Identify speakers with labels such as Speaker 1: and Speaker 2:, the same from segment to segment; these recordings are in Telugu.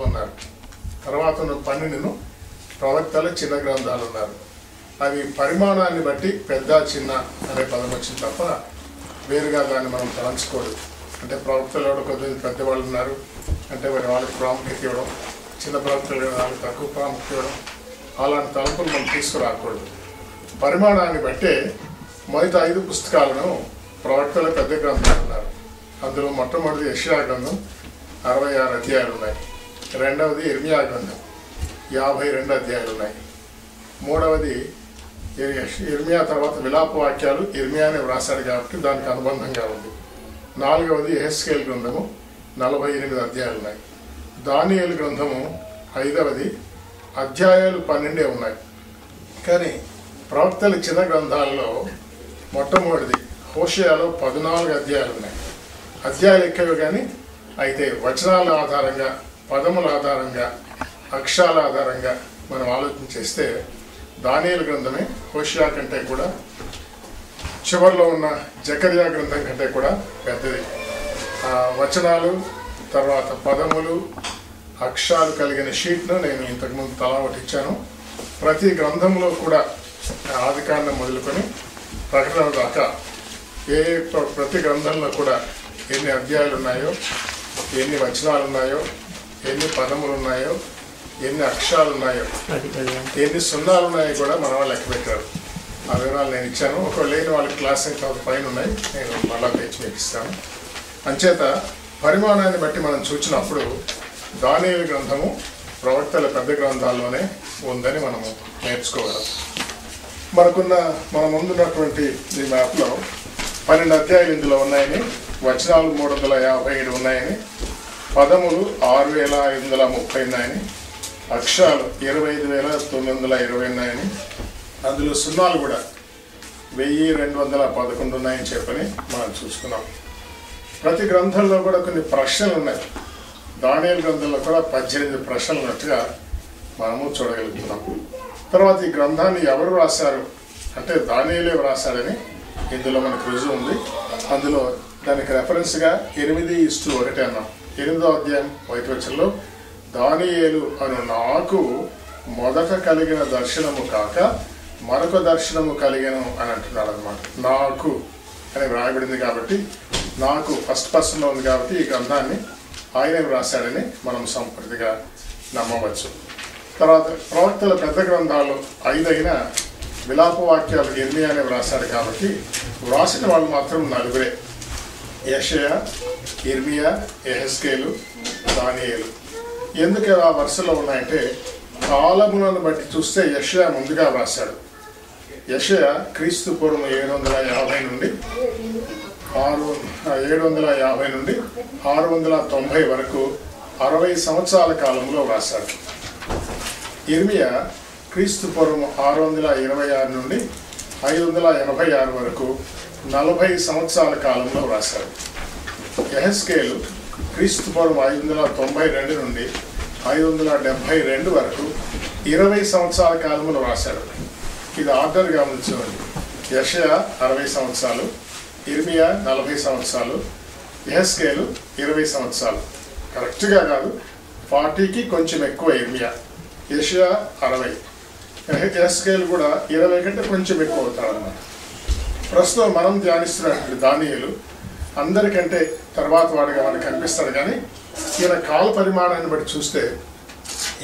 Speaker 1: ఉన్నారు. తర్వాత ఉన్న 12ను ప్రవక్తల చిన్న గ్రంథాలు ఉన్నారు. అవి పరిమాణాన్ని బట్టి పెద్ద చిన్న అనే పదం వచ్చింది తప్ప వేరుగా దాన్ని మనం తలంచుకోలేదు. అంటే ప్రవక్తలు ఎవరు కొద్దిగా పెద్దవాళ్ళు ఉన్నారు అంటే మరి వాళ్ళకి ప్రాముఖ్యత ఇవ్వడం, చిన్న ప్రవక్తలు వాళ్ళకి తక్కువ ప్రాముఖ్యత ఇవ్వడం, అలాంటి తలంపులు మనం తీసుకురాకూడదు. పరిమాణాన్ని బట్టే మొదటి 5 పుస్తకాలను ప్రవక్తల పెద్ద గ్రంథాలు ఉన్నారు. అందులో మొట్టమొదటి యెషయా గ్రంథం 66 అధ్యాయాలు ఉన్నాయి. రెండవది ఇర్మియా గ్రంథం 52 అధ్యాయాలు ఉన్నాయి. మూడవది ఇర్మియా తర్వాత విలాప వాక్యాలు ఇర్మియానే వ్రాసాడు కాబట్టి దానికి అనుబంధంగా ఉంది. నాలుగవది యెహెజ్కేలు గ్రంథము 48 అధ్యాయాలు ఉన్నాయి. దానియేలు గ్రంథము 5వది అధ్యాయాలు 12 ఉన్నాయి. కానీ ప్రవక్తల చిన్న గ్రంథాలలో మొట్టమొదటిది హోషేయలో 14 అధ్యాయాలు ఉన్నాయి. అధ్యాయాలు ఎక్కువ కానీ అయితే వచనాల ఆధారంగా, పదముల ఆధారంగా, అక్షరాల ఆధారంగా మనం ఆలోచన చేస్తే దానియేలు గ్రంథమే హోషేయ కంటే కూడా, చివరిలో ఉన్న జకర్యా గ్రంథం కంటే కూడా పెద్దది. వచనాలు తర్వాత పదములు అక్షరాలు కలిగిన షీట్ను నేను ఇంతకుముందు తలా ఒకటి ఇచ్చాను. ప్రతి గ్రంథంలో కూడా ఆదికాండం మొదలుకొని ప్రకటన దాకా ప్రతి గ్రంథంలో కూడా ఎన్ని అధ్యాయాలు ఉన్నాయో, ఎన్ని వచనాలు ఉన్నాయో, ఎన్ని పదములు ఉన్నాయో, ఎన్ని అక్షరాలు ఉన్నాయో, ఎన్ని సున్నాలు ఉన్నాయో కూడా మన వాళ్ళు లెక్క పెట్టారు. ఆ వివరాలు నేను ఇచ్చాను. ఒకవేళ లేని వాళ్ళకి క్లాస్ అయితే పైన ఉన్నాయి, నేను మళ్ళా తెచ్చి మీకు ఇస్తాను. అంచేత పరిమాణాన్ని బట్టి మనం చూసినప్పుడు దానియేలు గ్రంథము ప్రవక్తల పెద్ద గ్రంథాల్లోనే ఉందని మనము నేర్చుకోగలం. మన ముందున్నటువంటి ఈ మ్యాప్లో 12 అధ్యాయాలు ఇందులో ఉన్నాయని, వచనాలు 357 ఉన్నాయని, పదములు 6530 ఉన్నాయని, అక్షరాలు 25920 ఉన్నాయని, అందులో సున్నాలు కూడా 1211 ఉన్నాయని చెప్పని మనం చూసుకున్నాం. ప్రతి గ్రంథంలో కూడా కొన్ని ప్రశ్నలు ఉన్నాయి. దానియేలు గ్రంథంలో కూడా 18 ప్రశ్నలు ఉన్నట్టుగా మనము చూడగలుగుతున్నాం. తర్వాత ఈ గ్రంథాన్ని ఎవరు రాశారు అంటే దానియేలే వ్రాసాడని ఇందులో మనకు రుజువు ఉంది. అందులో దానికి రెఫరెన్స్గా 8:1 అన్నాం. 8వ అధ్యాయం 1వ వచనంలో దానియేలు అను నాకు మొదట కలిగిన దర్శనము కాక మరొక దర్శనము కలిగను అని అంటున్నాడు అనమాట. నాకు అని వ్రాయబడింది కాబట్టి, నాకు ఫస్ట్ పర్సన్లో ఉంది కాబట్టి ఈ గ్రంథాన్ని ఆయనే వ్రాసాడని మనం సంపూర్తిగా నమ్మవచ్చు. తర్వాత ప్రవక్తల పెద్ద గ్రంథాలు 5 అయినా విలాప వాక్యాలు ఇర్మియానే వ్రాసాడు కాబట్టి వ్రాసిన వాళ్ళు మాత్రం 4. యెషయా, ఇర్మియా, యెహెజ్కేలు, దానియేలు. ఎందుకు ఆ వరుసలో ఉన్నాయంటే కాలములను బట్టి చూస్తే యెషయా ముందుగా వ్రాసాడు. యెషయా క్రీస్తు పూర్వం 750 నుండి 690 వరకు 60 సంవత్సరాల కాలంలో వ్రాసాడు. ఇర్మియా క్రీస్తు పూర్వం 626 నుండి 586 వరకు 40 సంవత్సరాల కాలంలో వ్రాసాడు. యెహెజ్కేలు క్రీస్తు పూర్వం 592 నుండి 572 వరకు 20 సంవత్సరాల కాలంలో వ్రాసాడు. ఇది ఆర్డర్ గమనించండి. యెషయా 60 సంవత్సరాలు, ఇర్మియా 40 సంవత్సరాలు, యెహెజ్కేలు 20 సంవత్సరాలు. కరెక్ట్గా కాదు, 40కి కొంచెం ఎక్కువ ఇర్మియా, యెషయా 60, యెహెజ్కేలు కూడా 20 కంటే కొంచెం ఎక్కువ అవుతాడన్నమాట. ప్రస్తుతం మనం ధ్యానిస్తున్నటువంటి దానియేలు అందరికంటే తర్వాత వాడిగా మనకు కనిపిస్తాడు. కానీ ఈయన కాల పరిమాణాన్ని బట్టి చూస్తే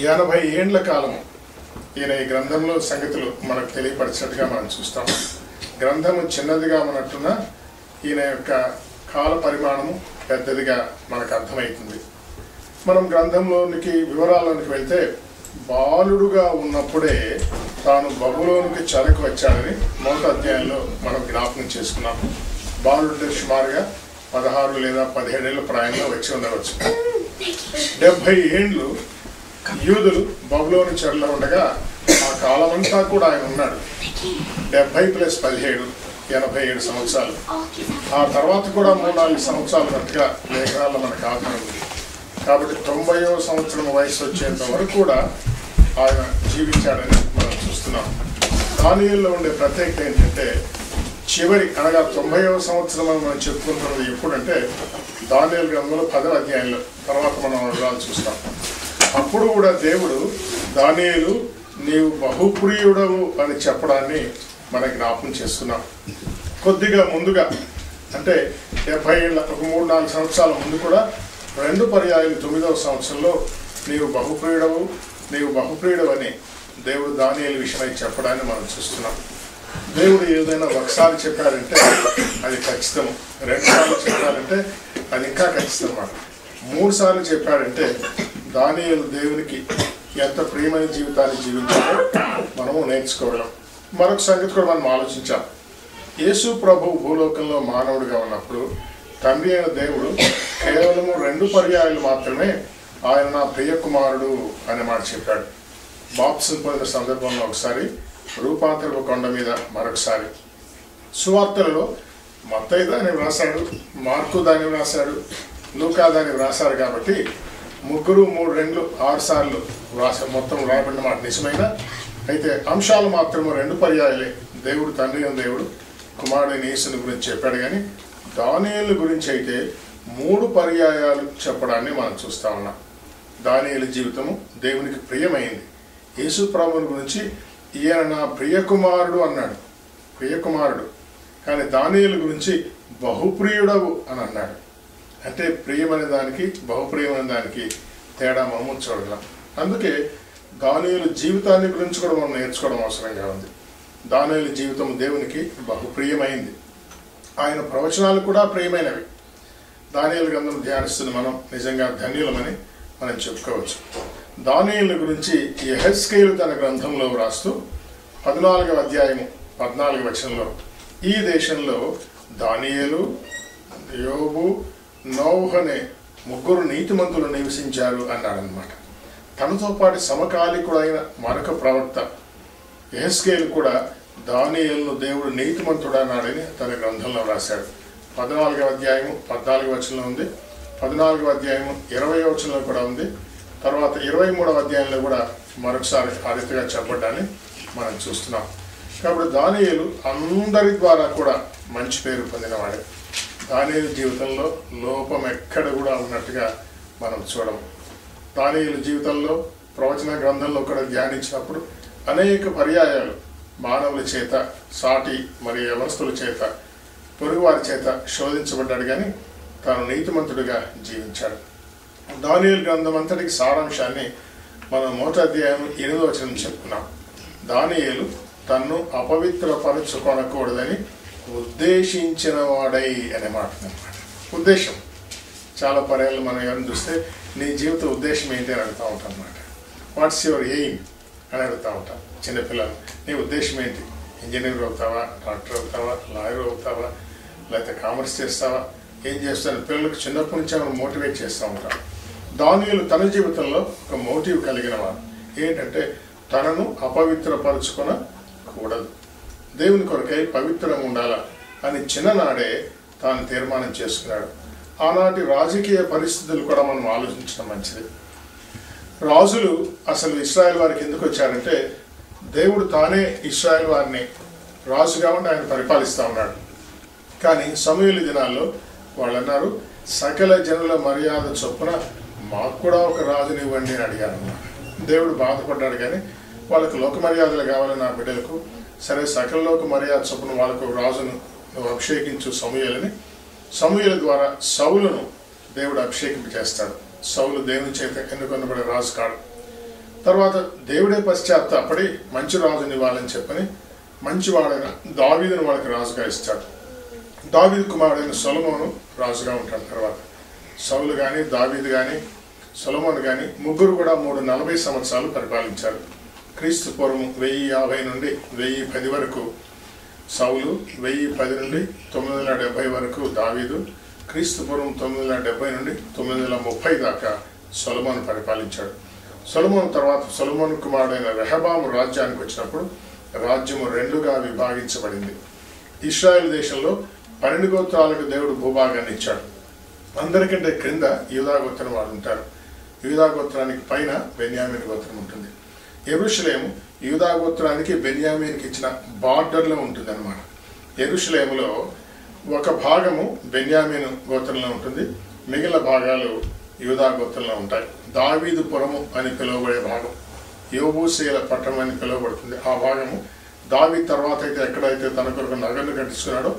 Speaker 1: 80 ఏండ్ల కాలము ఈయన ఈ గ్రంథంలో సంగతులు మనకు తెలియపరిచినట్టుగా మనం చూస్తాం. గ్రంథము చిన్నదిగా ఉన్నట్టున్న ఈయన యొక్క కాల పరిమాణము పెద్దదిగా మనకు అర్థమవుతుంది. మనం గ్రంథంలోనికి వివరాల్లోనికి వెళ్తే బాలుడుగా ఉన్నప్పుడే తాను బబులోనికి చెరకు వచ్చాడని 1వ అధ్యాయంలో మనం జ్ఞాపకం చేసుకున్నాం. బాలుడు సుమారుగా 16 లేదా 17 ఏళ్ళ ప్రాయంలో వచ్చి ఉండవచ్చు. 70 ఏండ్లు యూదులు బబులోని చెరలో ఉండగా ఆ కాలమంతా కూడా ఆయన ఉన్నాడు. 70 + 17 87 సంవత్సరాలు. ఆ తర్వాత కూడా 3-4 సంవత్సరాలు ఉన్నట్టుగా లేఖనాల్లో మనకు ఆధారం ఉంది. కాబట్టి 90వ సంవత్సరం వయసు వచ్చేంత వరకు కూడా ఆయన జీవించాడని మనం చూస్తున్నాం. దానియేలులో ఉండే ప్రత్యేకత ఏంటంటే చివరి అనగా 90వ సంవత్సరం మనం చెప్పుకుంటున్నది ఎప్పుడంటే దానియేలు గ్రంథంలో 10వ అధ్యాయంలో. తర్వాత మనం వివరాలు చూస్తాం. అప్పుడు కూడా దేవుడు దానియేలు నీవు బహుప్రియుడవు అని చెప్పడాన్ని మనకి జ్ఞాపకం చేస్తున్నాం. కొద్దిగా ముందుగా అంటే 70 ఏళ్ళ ఒక 3-4 సంవత్సరాల ముందు కూడా 2 పర్యాయాలు 9వ సంవత్సరంలో నీవు బహుప్రియుడవు అని దేవుడు దానియేలు విషయమై చెప్పడాన్ని మనం చూస్తున్నాం. దేవుడు ఏదైనా ఒకసారి చెప్పారంటే అది ఖచ్చితం, 2 సార్లు చెప్పారంటే అది ఇంకా ఖచ్చితం అన్నమాట. 3 సార్లు చెప్పాడంటే దానియేలు దేవునికి ఎంత ప్రియమైన జీవితాన్ని జీవించాలో మనము నేర్చుకోగలం. మరొక సంగతి కూడా మనం ఆలోచించాం. యేసు ప్రభు భూలోకంలో మానవుడిగా ఉన్నప్పుడు తండ్రి అయిన దేవుడు కేవలము 2 పర్యాయాలు మాత్రమే ఆయన నా ప్రియ కుమారుడు అనే మాట చెప్పాడు. బాప్తిసం పొందిన సందర్భంలో ఒకసారి, రూపాంతరపు కొండ మీద మరొకసారి. సువార్తలలో మత్తయి దాన్ని వ్రాసాడు, మార్కు దాన్ని వ్రాసాడు, లూకా దాన్ని వ్రాసాడు. కాబట్టి 3, 3, 6 సార్లు మొత్తం రాయబడిన మాట నిజమైన. అయితే అంశాలు మాత్రము 2 పర్యాయాలే. దేవుడు తండ్రి అయిన దేవుడు కుమారుడైన యేసుని గురించి చెప్పాడు, కానీ దానియేలు గురించి అయితే 3 పర్యాయాలు చెప్పడాన్ని మనం చూస్తా ఉన్నాం. దానియేలు జీవితము దేవునికి ప్రియమైంది. యేసు ప్రభువుని గురించి ఈయన నా ప్రియ కుమారుడు అన్నాడు, ప్రియ కుమారుడు. కానీ దానియేలు గురించి బహుప్రియుడవు అని అన్నాడు. అంటే ప్రియమైన దానికి బహుప్రియమైన దానికి తేడా మనము చూడగలం. అందుకే దానియేలు జీవితాన్ని గురించి కూడా మనం నేర్చుకోవడం అవసరంగా ఉంది. దానియేలు జీవితం దేవునికి బహుప్రియమైంది. ఆయన ప్రవచనాలు కూడా ప్రియమైనవి. దానియేలు గ్రంథం ధ్యానిస్తున్న మనం నిజంగా ధన్యులమని మనం చెప్పుకోవచ్చు. దానియేలు గురించి యెహెజ్కేలు తన గ్రంథంలో వ్రాస్తూ 14వ అధ్యాయము 14వ వచనంలో ఈ దేశంలో దానియేలు, యోబు, నోవహు అనే 3 నీతిమంతులు నివసించారు అన్నాడనమాట. తనతో పాటు సమకాలికుడైన మరొక ప్రవక్త యెహెజ్కేలు కూడా దానియేలును దేవుడు నీతిమంతుడు అన్నాడని తన గ్రంథంలో రాశాడు. 14వ అధ్యాయము 14వ వచనంలో ఉంది, 14వ అధ్యాయము 20వ వచనంలో కూడా ఉంది. తర్వాత 23వ అధ్యాయంలో కూడా మరొకసారి ఆ రీతిగా చెప్పడాన్ని మనం చూస్తున్నాం. కాబట్టి దానియేలు అందరి ద్వారా కూడా మంచి పేరు పొందినవాడే. దానియేలు జీవితంలో లోపం ఎక్కడ కూడా ఉన్నట్టుగా మనం చూడము. దానియేలు జీవితంలో ప్రవచన గ్రంథంలో కూడా ధ్యానించినప్పుడు అనేక పర్యాయాలు మానవుల చేత, సాటి మరియు యవనస్తుల చేత, పొరుగువారి చేత శోధించబడ్డాడు, కానీ తాను నీతిమంతుడిగా జీవించాడు. దానియేలు గ్రంథం అంతటికి సారాంశాన్ని మనం 1వ అధ్యాయం 8వ వచనం చెప్పుకున్నాం. దానియేలు తన్ను అపవిత్రపరచుకొనకూడదని ఉద్దేశించిన వాడై అనే మాట అన్నమాట. ఉద్దేశం చాలా పర్యాలు మనం ఎవరిని చూస్తే నీ జీవిత ఉద్దేశం ఏంటి అని అడుగుతూ ఉంటాం అన్నమాట. వాట్స్ యువర్ ఎయిమ్ అని అడుగుతూ ఉంటాం చిన్నపిల్లలు. నీ ఉద్దేశం ఏంటి? ఇంజనీర్ అవుతావా, డాక్టర్ అవుతావా, లాయర్ అవుతావా, లేకపోతే కామర్స్ చేస్తావా, ఏం చేస్తాను? పిల్లలకు చిన్నప్పటి నుంచి మనం మోటివేట్ చేస్తూ ఉంటాం. దానియేలు తన జీవితంలో ఒక మోటివ్ కలిగిన వాడు ఏంటంటే తనను అపవిత్రపరచుకొనకూడదు, దేవుని కొరకై పవిత్రంగా ఉండాలా అని చిన్ననాడే తాను తీర్మానం చేసుకున్నాడు. ఆనాటి రాజకీయ పరిస్థితులు కూడా మనం ఆలోచించడం మంచిది. రాజులు అసలు ఇశ్రాయేల్ వారికి ఎందుకు వచ్చారంటే దేవుడు తానే ఇశ్రాయేల్ వారిని రాజుగా ఉండి ఆయన పరిపాలిస్తూ ఉన్నాడు. కానీ సమూయేలు దినాల్లో వాళ్ళు అన్నారు, సకల జనుల మర్యాద చొప్పున మాకు కూడా ఒక రాజుని ఇవ్వండి అని అడిగారు. దేవుడు బాధపడ్డాడు, కానీ వాళ్ళకు లోక మర్యాదలు కావాలని నా బిడ్డలకు. సరే, సకల లోక మర్యాద చొప్పున వాళ్ళకు రాజును నువ్వు అభిషేకించు సమూయేలని. సమూయేలు ద్వారా సౌలును దేవుడు అభిషేకింపు చేస్తాడు. సౌలు దేవుని చేత ఎన్నుకొనబడే రాజు కాడు. తర్వాత దేవుడే పశ్చాత్తాపడి మంచి రాజుని ఇవ్వాలని చెప్పని మంచివాడైన దావీదును వాళ్ళకి రాజుగా ఇస్తాడు. దావీదు కుమారుడైన సొలొమోను రాజుగా ఉంటాడు. తర్వాత సౌలు కానీ, దావీదు కానీ, సొలొమోను కానీ ముగ్గురు కూడా 340 సంవత్సరాలు పరిపాలించారు. క్రీస్తు పూర్వం 1050 నుండి 1010 వరకు సౌలు, 1010 నుండి 970 వరకు దావీదు, క్రీస్తు పూర్వం 970 నుండి 930 దాకా సొలొమోను పరిపాలించాడు. సొలొమోను తర్వాత సొలొమోను కుమారుడైన రెహబాము రాజ్యానికి వచ్చినప్పుడు రాజ్యము 2గా విభాగించబడింది. ఇశ్రాయేల్ దేశంలో 12 గోత్రాలకు దేవుడు భూభాగాన్ని ఇచ్చాడు. అందరికంటే క్రింద యూదా గోత్రం వాళ్ళు ఉంటారు. యూదా గోత్రానికి పైన బెన్యామీన్ గోత్రం ఉంటుంది. యెరూషలేము యూదా గోత్రానికి బెన్యామీన్కి ఇచ్చిన బార్డర్లో ఉంటుంది అన్నమాట. యెరూషలేములో ఒక భాగము బెన్యామీన్ గోత్రంలో ఉంటుంది, మిగిలిన భాగాలు యూదా గోత్రంలో ఉంటాయి. దావీదు పురము అని పిలువబడే భాగం, యోబూసీల పట్టణం అని పిలువబడుతుంది. ఆ భాగము దావీదు తర్వాత అయితే ఎక్కడైతే తన కొరకు నగర్ను కట్టించుకున్నాడో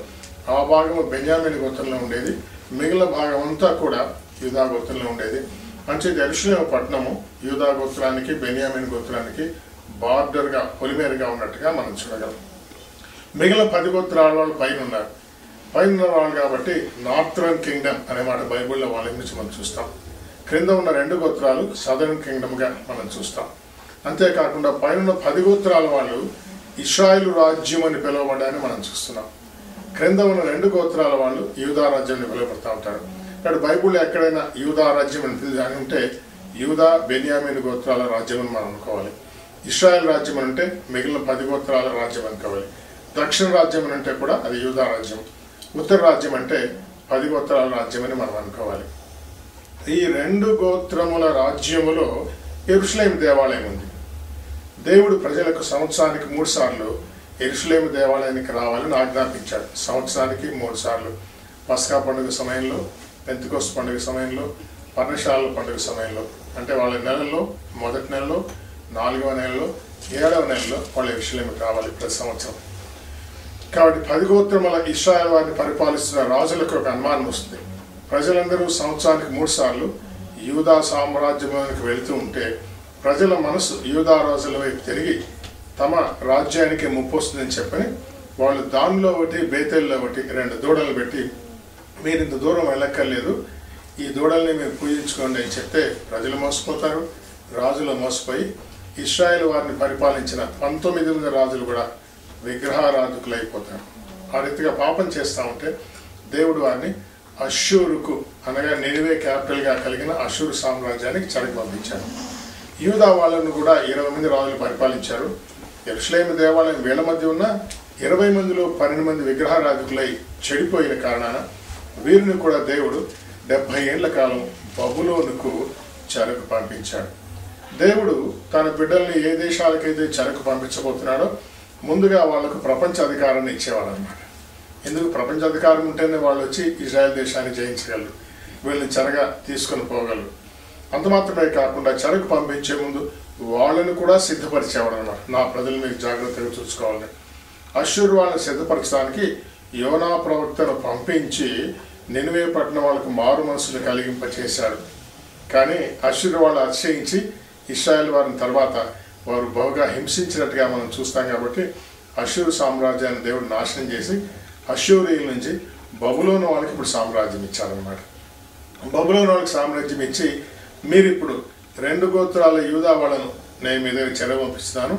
Speaker 1: ఆ భాగము బెన్యామీను గోత్రంలో ఉండేది. మిగిలిన భాగం అంతా కూడా యూదా గోత్రంలో ఉండేది. అంచేది యెరూషలేము పట్టణము యూదా గోత్రానికి బెన్యామీను గోత్రానికి బార్డర్గా పొలిమేరుగా ఉన్నట్టుగా మనం చూడగలం. మిగిలిన 10 గోత్రాల వాళ్ళు పైన ఉన్నారు. పైన ఉన్న వాళ్ళు కాబట్టి నార్థరన్ కింగ్డమ్ అనే మాట బైబిల్లో వాళ్ళ గురించి మనం చూస్తాం. క్రింద ఉన్న 2 గోత్రాలు సదరన్ కింగ్డమ్గా మనం చూస్తాం. అంతేకాకుండా పైన 10 గోత్రాల వాళ్ళు ఇశ్రాయేలు రాజ్యం అని పిలువబడ్డాన్ని మనం చూస్తున్నాం. క్రింద ఉన్న 2 గోత్రాల వాళ్ళు యూదా రాజ్యం అని పిలువబడుతూ ఉంటారు. కాబట్టి బైబిల్లో ఎక్కడైనా యూదా రాజ్యం అని ఉంటే యూదా బెన్యామీను గోత్రాల రాజ్యం అని మనం అనుకోవాలి. ఇశ్రాయేల్ రాజ్యం అని అంటే మిగిలిన 10 గోత్రాల రాజ్యం అనుకోవాలి. దక్షిణ రాజ్యం అని అంటే కూడా అది యూదా రాజ్యం. ఉత్తర రాజ్యం అంటే 10 గోత్రాల రాజ్యం అని మనం అనుకోవాలి. ఈ 2 గోత్రముల రాజ్యములో యెరూషలేము దేవాలయం ఉంది. దేవుడు ప్రజలకు సంవత్సరానికి 3 సార్లు యెరూషలేము దేవాలయానికి రావాలని ఆజ్ఞాపించాడు. సంవత్సరానికి 3 సార్లు. పస్కా పండుగ సమయంలో, పెంతెకోస్తు పండుగ సమయంలో, పర్ణశాలల పండుగ సమయంలో. అంటే వాళ్ళ నెలల్లో మొదటి నెలలో, 4వ నెలలో, 7వ నెలలో వాళ్ళు యెరూషలేముకి రావాలి ప్రతి సంవత్సరం. కాబట్టి 10 గోత్రముల ఇశ్రాయేలు వారిని పరిపాలిస్తున్న రాజులకు ఒక అనుమానం వస్తుంది. ప్రజలందరూ సంవత్సరానికి 3 సార్లు యూదా సామ్రాజ్యంలోనికి వెళుతూ ఉంటే ప్రజల మనసు యూదా రాజుల వైపు తిరిగి తమ రాజ్యానికి ముప్పు వస్తుందని చెప్పని వాళ్ళు దానిలో ఒకటి బేతేల్లో ఒకటి 2 దూడలు పెట్టి మీరు ఇంత దూరం వెళ్ళక్కర్లేదు, ఈ దూడల్ని మీరు పూజించుకోండి అని చెప్తే ప్రజలు మోసపోతారు. రాజులు మోసపోయి ఇశ్రాయేలు వారిని పరిపాలించిన 19 మంది రాజులు కూడా విగ్రహారాధకులు అయిపోతారు. ఆ రీతిగా పాపం చేస్తూ ఉంటే దేవుడు వారిని అష్షూరుకు అనగా నినివే క్యాపిటల్గా కలిగిన అష్షూరు సామ్రాజ్యానికి చెరకు పంపించారు. యూదా వాళ్ళను కూడా 20 మంది రాజులు పరిపాలించారు. యెరూషలేము దేవాలయం వీళ్ళ మధ్య ఉన్న 20 మందిలో 12 మంది విగ్రహారాధకులై చెడిపోయిన కారణాన వీరిని కూడా దేవుడు 70 ఏళ్ల కాలం బబులోనుకు చెరకు పంపించాడు. దేవుడు తన బిడ్డల్ని ఏ దేశాలకైతే చెరకు పంపించబోతున్నాడో ముందుగా వాళ్ళకు ప్రపంచ అధికారాన్ని ఇచ్చేవాడు అనమాట. ఎందుకు? ప్రపంచ అధికారం ఉంటేనే వాళ్ళు వచ్చి ఇజ్రాయెల్ దేశాన్ని జయించగలరు, వీళ్ళని చెరగా తీసుకొని పోగలరు. అంత మాత్రమే కాకుండా చెరకు పంపించే ముందు వాళ్ళని కూడా సిద్ధపరిచేవాడు అనమాట. నా ప్రజలు మీరు జాగ్రత్తగా చూసుకోవాలని. అష్షూరు వాళ్ళని సిద్ధపరచడానికి యోనా ప్రవక్తను పంపించి నినివే పట్టణం వాళ్ళకు మారు మనసులు కలిగింపచేశాడు. కానీ అష్షూరు వాళ్ళు అతిశయించి ఇశ్రాయేల్ వారిని తర్వాత వారు బహుగా హింసించినట్టుగా మనం చూస్తాం. కాబట్టి అష్షూరు సామ్రాజ్యాన్ని దేవుడు నాశనం చేసి అష్షూరీయుల నుంచి బబులోను వాళ్ళకి ఇప్పుడు సామ్రాజ్యం ఇచ్చారనమాట. బబులోను వాళ్ళకి సామ్రాజ్యం ఇచ్చి మీరు ఇప్పుడు 2 గోత్రాల యూదా వాళ్ళను నేను మీ దగ్గర చెర పంపిస్తున్నాను,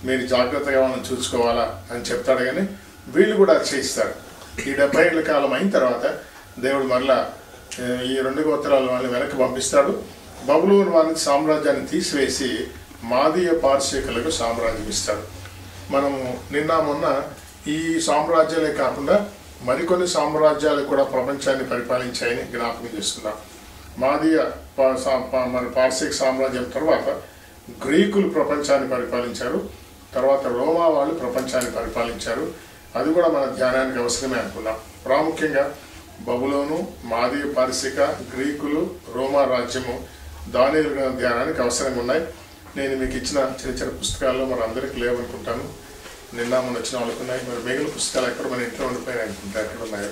Speaker 1: మీరు జాగ్రత్తగా వాళ్ళని చూసుకోవాలా అని చెప్తాడు. కానీ వీళ్ళు కూడా చేయిస్తారు. ఈ 70 ఏళ్ల కాలం అయిన తర్వాత దేవుడు మరలా ఈ 2 గోత్రాల వాళ్ళని వెనక్కి పంపిస్తాడు. బబులోను వారికి సామ్రాజ్యాన్ని తీసివేసి మాదీయ పార్శీకులకు సామ్రాజ్యం ఇస్తాడు. మనము నిన్న మొన్న ఈ సామ్రాజ్యాలే కాకుండా మరికొన్ని సామ్రాజ్యాలు కూడా ప్రపంచాన్ని పరిపాలించాయని జ్ఞాపకం చేసుకున్నాం. మాదీయ మన పార్శీక సామ్రాజ్యం తర్వాత గ్రీకులు ప్రపంచాన్ని పరిపాలించారు. తర్వాత రోమా వాళ్ళు ప్రపంచాన్ని పరిపాలించారు. అది కూడా మన ధ్యానానికి అవసరమే అనుకున్నాం. ప్రాముఖ్యంగా బబులోను, మాదీయ పార్శిక, గ్రీకులు, రోమా రాజ్యము దానియేలు ధ్యానానికి అవసరంగా ఉన్నాయి. నేను మీకు ఇచ్చిన చిన్న చిన్న పుస్తకాల్లో మరి అందరికీ లేవనుకుంటాను. నిన్న మొన్న వచ్చిన వాళ్ళకు ఉన్నాయి. మరి మిగిలిన పుస్తకాలు ఎక్కడ మన ఇంట్లో ఉండిపోయినాయి అనుకుంటా, ఎక్కడ ఉన్నాయి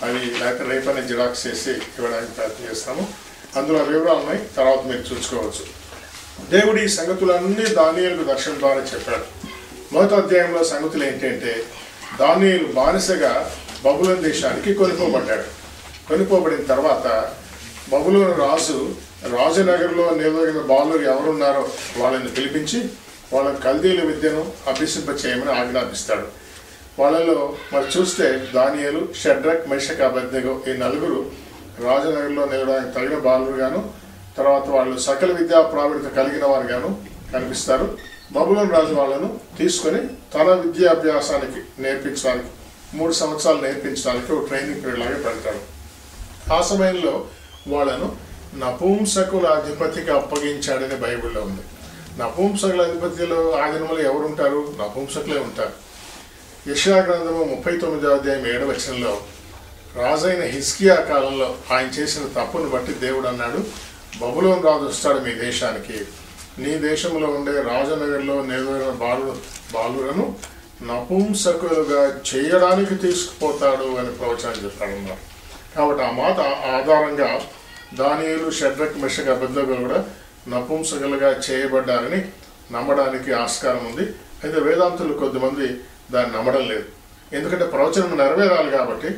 Speaker 1: అవి లేకపోతే రేపైనా జిరాక్స్ చేసి ఇవ్వడానికి ప్రయత్నం చేస్తాము. అందులో వివరాలు ఉన్నాయి, తర్వాత మీరు చూసుకోవచ్చు. దేవుడు ఈ సంగతులన్నీ దానియేలుకు దర్శనం ద్వారా చెప్పాడు. మొదటి అధ్యాయంలో సంగతులు ఏంటంటే దానియేలు బానిసగా బబులోను దేశానికి కొనుక్కోబడ్డాడు. కొనుక్కోబడిన తర్వాత బబులోను రాజనగర్లో నిలదగిన బాలురు ఎవరున్నారో వాళ్ళని పిలిపించి వాళ్ళ కల్దీల విద్యను అభ్యసింప చేయమని ఆజ్ఞాపిస్తాడు. వాళ్ళలో మరి చూస్తే దానియేలు, షడ్రక్, మేషక్, అబేద్నెగో ఈ 4 రాజనగర్లో నిలవడానికి తగిన బాలురుగాను, తర్వాత వాళ్ళు సకల విద్యా ప్రావీణ్యత కలిగిన వారుగాను కనిపిస్తారు. బబులోను రాజు వాళ్ళను తీసుకొని తన విద్యాభ్యాసానికి నేర్పించడానికి 3 సంవత్సరాలు నేర్పించడానికి ఒక ట్రైనింగ్ పీరియడ్ లాగా పెడతాడు. ఆ సమయంలో వాళ్ళను నపుంసకుల అధిపతికి అప్పగించాడని బైబిల్లో ఉంది. నపుంసకుల అధిపతిలో ఆ దినములు ఎవరు ఉంటారు? నపుంసకులే ఉంటారు. యెషయా గ్రంథము 39వ అధ్యాయం 7వ వచనంలో రాజైన హిజ్కియా కాలంలో ఆయన చేసిన తప్పును బట్టి దేవుడు అన్నాడు, బబులోను రాజు వస్తాడు మీ దేశానికి, నీ దేశంలో ఉండే రాజనగర్లో నెలవైన బాలులను నపుంసకులుగా చేయడానికి తీసుకుపోతాడు అని ప్రవచనం చెప్పాడన్నారు. కాబట్టి ఆ మాట ఆధారంగా దానియేలు, షడ్రక్, మెషక్, అబేద్నెగో కూడా నపుంసకులుగా చేయబడ్డారని నమ్మడానికి ఆస్కారం ఉంది. అయితే వేదాంతులు కొద్దిమంది దాన్ని నమ్మడం లేదు. ఎందుకంటే ప్రవచనం నెరవేరాలి కాబట్టి